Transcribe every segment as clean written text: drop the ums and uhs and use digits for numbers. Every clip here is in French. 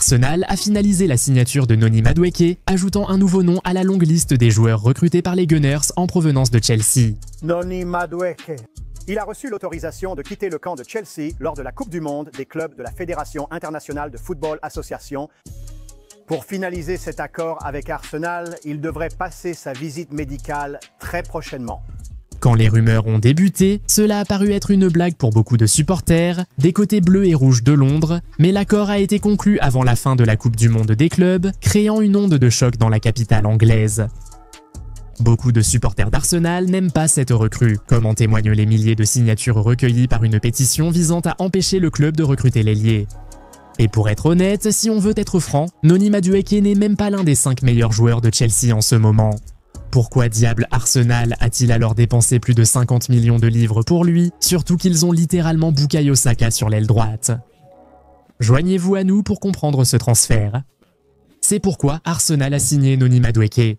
Arsenal a finalisé la signature de Noni Madueke, ajoutant un nouveau nom à la longue liste des joueurs recrutés par les Gunners en provenance de Chelsea. Noni Madueke. Il a reçu l'autorisation de quitter le camp de Chelsea lors de la Coupe du Monde des clubs de la Fédération internationale de football association. Pour finaliser cet accord avec Arsenal, il devrait passer sa visite médicale très prochainement. Quand les rumeurs ont débuté, cela a paru être une blague pour beaucoup de supporters, des côtés bleus et rouges de Londres, mais l'accord a été conclu avant la fin de la Coupe du Monde des clubs, créant une onde de choc dans la capitale anglaise. Beaucoup de supporters d'Arsenal n'aiment pas cette recrue, comme en témoignent les milliers de signatures recueillies par une pétition visant à empêcher le club de recruter l'ailier. Et pour être honnête, si on veut être franc, Noni Madueke n'est même pas l'un des 5 meilleurs joueurs de Chelsea en ce moment. Pourquoi diable Arsenal a-t-il alors dépensé plus de 50 millions de livres pour lui, surtout qu'ils ont littéralement Bukayo Saka sur l'aile droite? Joignez-vous à nous pour comprendre ce transfert. C'est pourquoi Arsenal a signé Noni Madueke.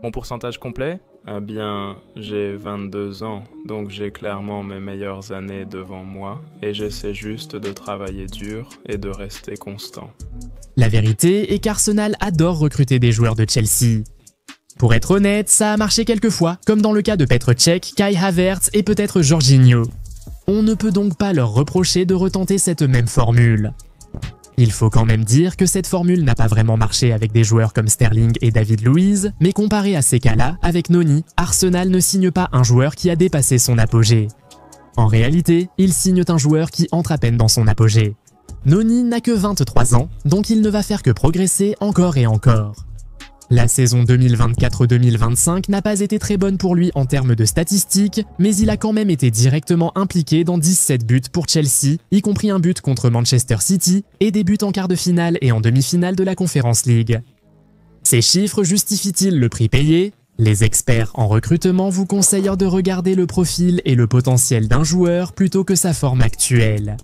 Mon pourcentage complet? Eh bien, j'ai 22 ans, donc j'ai clairement mes meilleures années devant moi, et j'essaie juste de travailler dur et de rester constant. La vérité est qu'Arsenal adore recruter des joueurs de Chelsea. Pour être honnête, ça a marché quelques fois, comme dans le cas de Petr Cech, Kai Havertz et peut-être Jorginho. On ne peut donc pas leur reprocher de retenter cette même formule. Il faut quand même dire que cette formule n'a pas vraiment marché avec des joueurs comme Sterling et David Luiz, mais comparé à ces cas-là, avec Noni, Arsenal ne signe pas un joueur qui a dépassé son apogée. En réalité, il signe un joueur qui entre à peine dans son apogée. Noni n'a que 23 ans, donc il ne va faire que progresser encore et encore. La saison 2024-2025 n'a pas été très bonne pour lui en termes de statistiques, mais il a quand même été directement impliqué dans 17 buts pour Chelsea, y compris un but contre Manchester City et des buts en quart de finale et en demi-finale de la Conference League. Ces chiffres justifient-ils le prix payé? Les experts en recrutement vous conseillent de regarder le profil et le potentiel d'un joueur plutôt que sa forme actuelle.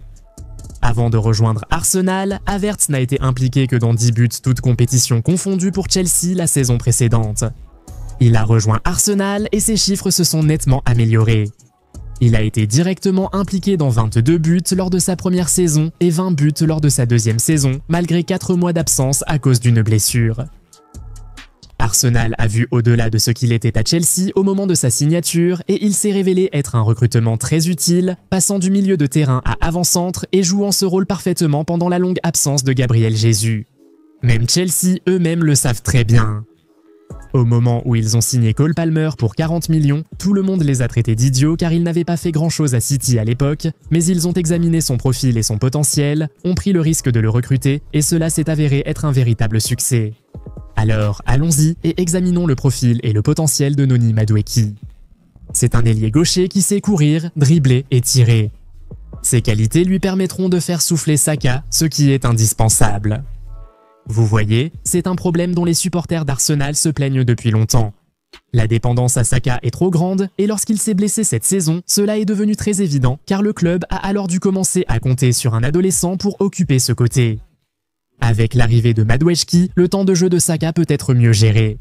Avant de rejoindre Arsenal, Havertz n'a été impliqué que dans 10 buts toutes compétitions confondues pour Chelsea la saison précédente. Il a rejoint Arsenal et ses chiffres se sont nettement améliorés. Il a été directement impliqué dans 22 buts lors de sa première saison et 20 buts lors de sa deuxième saison, malgré 4 mois d'absence à cause d'une blessure. Arsenal a vu au-delà de ce qu'il était à Chelsea au moment de sa signature et il s'est révélé être un recrutement très utile, passant du milieu de terrain à avant-centre et jouant ce rôle parfaitement pendant la longue absence de Gabriel Jesus. Même Chelsea eux-mêmes le savent très bien. Au moment où ils ont signé Cole Palmer pour 40 millions, tout le monde les a traités d'idiots car il n'avait pas fait grand-chose à City à l'époque, mais ils ont examiné son profil et son potentiel, ont pris le risque de le recruter et cela s'est avéré être un véritable succès. Alors, allons-y et examinons le profil et le potentiel de Noni Madueke. C'est un ailier gaucher qui sait courir, dribbler et tirer. Ses qualités lui permettront de faire souffler Saka, ce qui est indispensable. Vous voyez, c'est un problème dont les supporters d'Arsenal se plaignent depuis longtemps. La dépendance à Saka est trop grande et lorsqu'il s'est blessé cette saison, cela est devenu très évident car le club a alors dû commencer à compter sur un adolescent pour occuper ce côté. Avec l'arrivée de Madueke, le temps de jeu de Saka peut être mieux géré.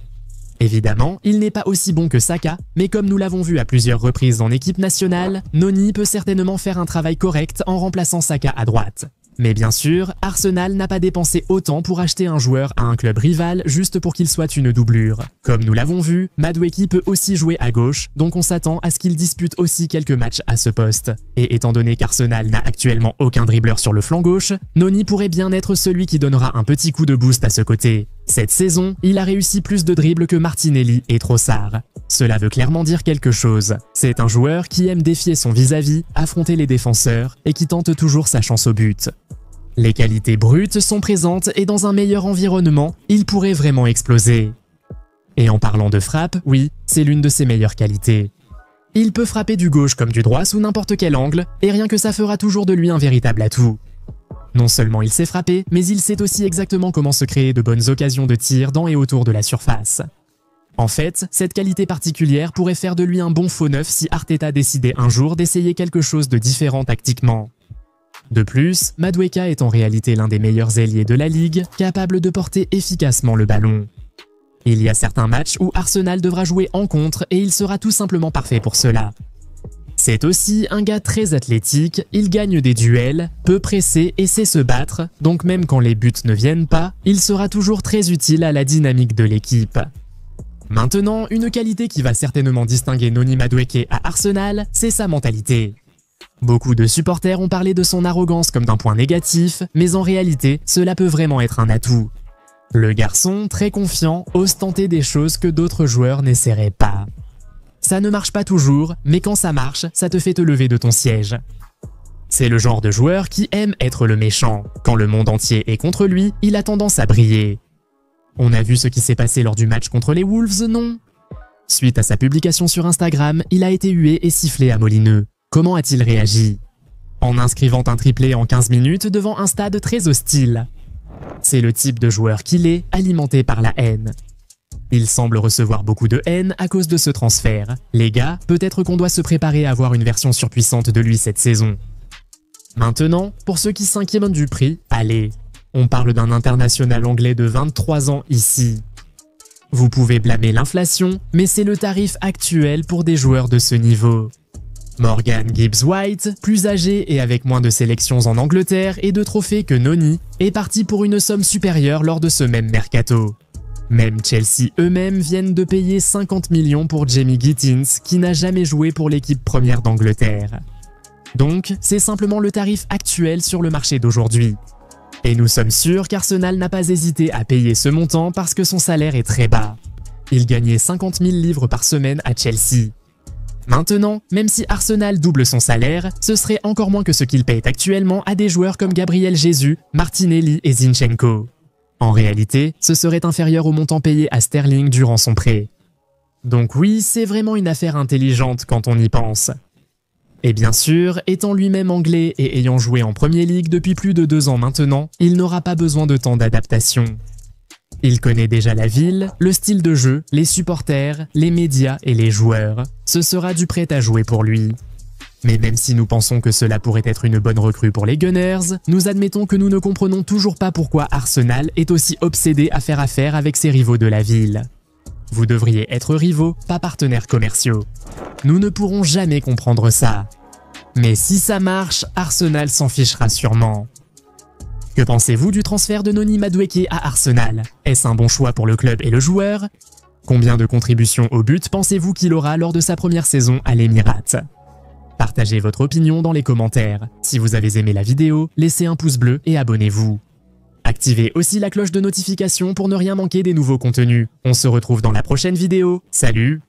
Évidemment, il n'est pas aussi bon que Saka, mais comme nous l'avons vu à plusieurs reprises en équipe nationale, Noni peut certainement faire un travail correct en remplaçant Saka à droite. Mais bien sûr, Arsenal n'a pas dépensé autant pour acheter un joueur à un club rival juste pour qu'il soit une doublure. Comme nous l'avons vu, Madueke peut aussi jouer à gauche, donc on s'attend à ce qu'il dispute aussi quelques matchs à ce poste. Et étant donné qu'Arsenal n'a actuellement aucun dribbleur sur le flanc gauche, Noni pourrait bien être celui qui donnera un petit coup de boost à ce côté. Cette saison, il a réussi plus de dribbles que Martinelli et Trossard. Cela veut clairement dire quelque chose. C'est un joueur qui aime défier son vis-à-vis, affronter les défenseurs et qui tente toujours sa chance au but. Les qualités brutes sont présentes et dans un meilleur environnement, il pourrait vraiment exploser. Et en parlant de frappe, oui, c'est l'une de ses meilleures qualités. Il peut frapper du gauche comme du droit sous n'importe quel angle, et rien que ça fera toujours de lui un véritable atout. Non seulement il sait frapper, mais il sait aussi exactement comment se créer de bonnes occasions de tir dans et autour de la surface. En fait, cette qualité particulière pourrait faire de lui un bon faux neuf si Arteta décidait un jour d'essayer quelque chose de différent tactiquement. De plus, Madueke est en réalité l'un des meilleurs ailiers de la ligue, capable de porter efficacement le ballon. Il y a certains matchs où Arsenal devra jouer en contre et il sera tout simplement parfait pour cela. C'est aussi un gars très athlétique, il gagne des duels, peut presser et sait se battre, donc même quand les buts ne viennent pas, il sera toujours très utile à la dynamique de l'équipe. Maintenant, une qualité qui va certainement distinguer Noni Madueke à Arsenal, c'est sa mentalité. Beaucoup de supporters ont parlé de son arrogance comme d'un point négatif, mais en réalité, cela peut vraiment être un atout. Le garçon, très confiant, ose tenter des choses que d'autres joueurs n'essaieraient pas. Ça ne marche pas toujours, mais quand ça marche, ça te fait te lever de ton siège. C'est le genre de joueur qui aime être le méchant. Quand le monde entier est contre lui, il a tendance à briller. On a vu ce qui s'est passé lors du match contre les Wolves, non? Suite à sa publication sur Instagram, il a été hué et sifflé à Molineux. Comment a-t-il réagi? En inscrivant un triplé en 15 minutes devant un stade très hostile. C'est le type de joueur qu'il est, alimenté par la haine. Il semble recevoir beaucoup de haine à cause de ce transfert. Les gars, peut-être qu'on doit se préparer à avoir une version surpuissante de lui cette saison. Maintenant, pour ceux qui s'inquiètent du prix, allez, on parle d'un international anglais de 23 ans ici. Vous pouvez blâmer l'inflation, mais c'est le tarif actuel pour des joueurs de ce niveau. Morgan Gibbs-White, plus âgé et avec moins de sélections en Angleterre et de trophées que Noni, est parti pour une somme supérieure lors de ce même mercato. Même Chelsea eux-mêmes viennent de payer 50 millions pour Jamie Gittins, qui n'a jamais joué pour l'équipe première d'Angleterre. Donc, c'est simplement le tarif actuel sur le marché d'aujourd'hui. Et nous sommes sûrs qu'Arsenal n'a pas hésité à payer ce montant parce que son salaire est très bas. Il gagnait 50 000 livres par semaine à Chelsea. Maintenant, même si Arsenal double son salaire, ce serait encore moins que ce qu'il paye actuellement à des joueurs comme Gabriel Jesus, Martinelli et Zinchenko. En réalité, ce serait inférieur au montant payé à Sterling durant son prêt. Donc oui, c'est vraiment une affaire intelligente quand on y pense. Et bien sûr, étant lui-même anglais et ayant joué en Premier League depuis plus de 2 ans maintenant, il n'aura pas besoin de temps d'adaptation. Il connaît déjà la ville, le style de jeu, les supporters, les médias et les joueurs. Ce sera du prêt à jouer pour lui. Mais même si nous pensons que cela pourrait être une bonne recrue pour les Gunners, nous admettons que nous ne comprenons toujours pas pourquoi Arsenal est aussi obsédé à faire affaire avec ses rivaux de la ville. Vous devriez être rivaux, pas partenaires commerciaux. Nous ne pourrons jamais comprendre ça. Mais si ça marche, Arsenal s'en fichera sûrement. Que pensez-vous du transfert de Noni Madueke à Arsenal? Est-ce un bon choix pour le club et le joueur? Combien de contributions au but pensez-vous qu'il aura lors de sa première saison à l'Emirates? Partagez votre opinion dans les commentaires. Si vous avez aimé la vidéo, laissez un pouce bleu et abonnez-vous. Activez aussi la cloche de notification pour ne rien manquer des nouveaux contenus. On se retrouve dans la prochaine vidéo. Salut!